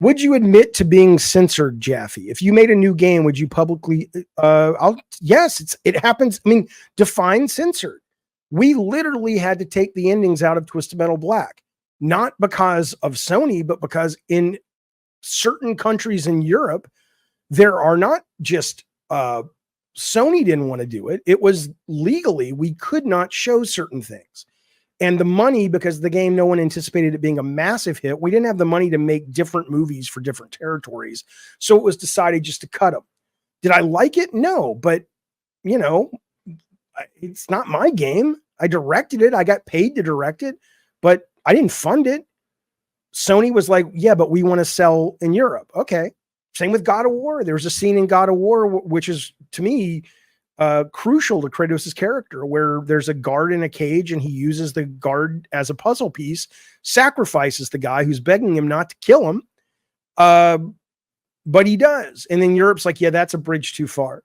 Would you admit to being censored, Jaffe? If you made a new game, would you publicly? Yes, it happens. I mean, define censored. We literally had to take the endings out of Twisted Metal Black, not because of Sony, but because in certain countries in Europe, there are not just Sony didn't want to do it. It was legally, we could not show certain things. And the money, because the game, no one anticipated it being a massive hit. We didn't have the money to make different movies for different territories. So it was decided just to cut them. Did I like it? No, but you know, it's not my game. I directed it. I got paid to direct it, but I didn't fund it. Sony was like, yeah, but we want to sell in Europe. Okay. Same with God of War. There was a scene in God of War, which is to me, crucial to Kratos' character, where there's a guard in a cage and he uses the guard as a puzzle piece, sacrifices the guy who's begging him not to kill him. But he does. And then Europe's like, yeah, that's a bridge too far.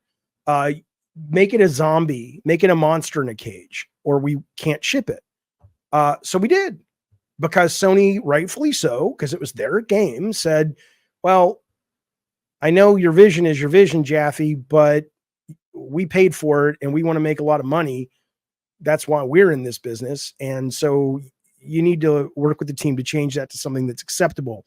Make it a zombie, make it a monster in a cage, or we can't ship it. So we did, because Sony, rightfully so, because it was their game, said, well, I know your vision is your vision, Jaffe, but we paid for it and we want to make a lot of money. That's why we're in this business. And so you need to work with the team to change that to something that's acceptable.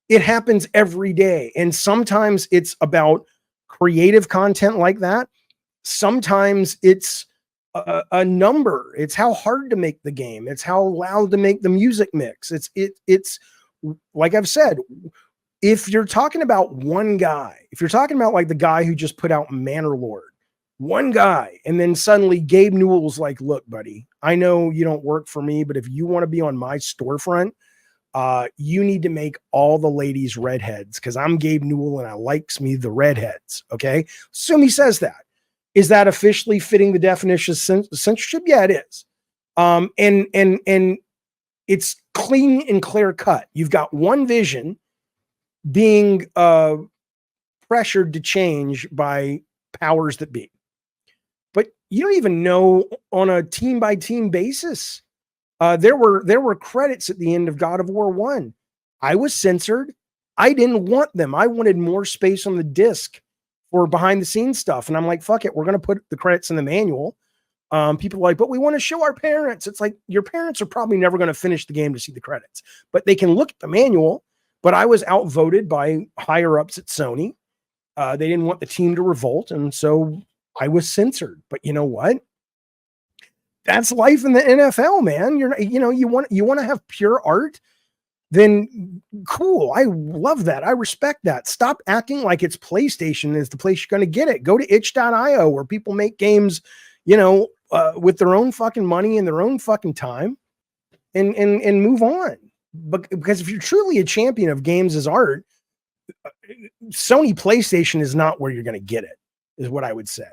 It happens every day. And sometimes it's about creative content like that. Sometimes it's a number. It's how hard to make the game. It's how loud to make the music mix. It's like I've said, if you're talking about one guy, if you're talking about like the guy who just put out Manor Lord, one guy, and then suddenly Gabe Newell's like, look, buddy, I know you don't work for me, but if you want to be on my storefront, you need to make all the ladies redheads, because I'm Gabe Newell and I likes me the redheads. Okay. So he says that. Is that officially fitting the definition of censorship? Yeah, it is. And it's clean and clear cut. You've got one vision being pressured to change by powers that be. But you don't even know on a team by team basis. There were credits at the end of God of War 1. I was censored. I didn't want them. I wanted more space on the disc for behind the scenes stuff. And I'm like, fuck it. We're going to put the credits in the manual. People are like, but we want to show our parents. It's like, your parents are probably never going to finish the game to see the credits, but they can look at the manual. But I was outvoted by higher ups at Sony. They didn't want the team to revolt. And so I was censored. But you know what? That's life in the NFL, man. You want to have pure art, then cool. I love that. I respect that. Stop acting like it's PlayStation is the place you're going to get it. Go to itch.io where people make games, with their own fucking money and their own fucking time and move on. But because if you're truly a champion of games as art, Sony PlayStation is not where you're going to get it, is what I would say.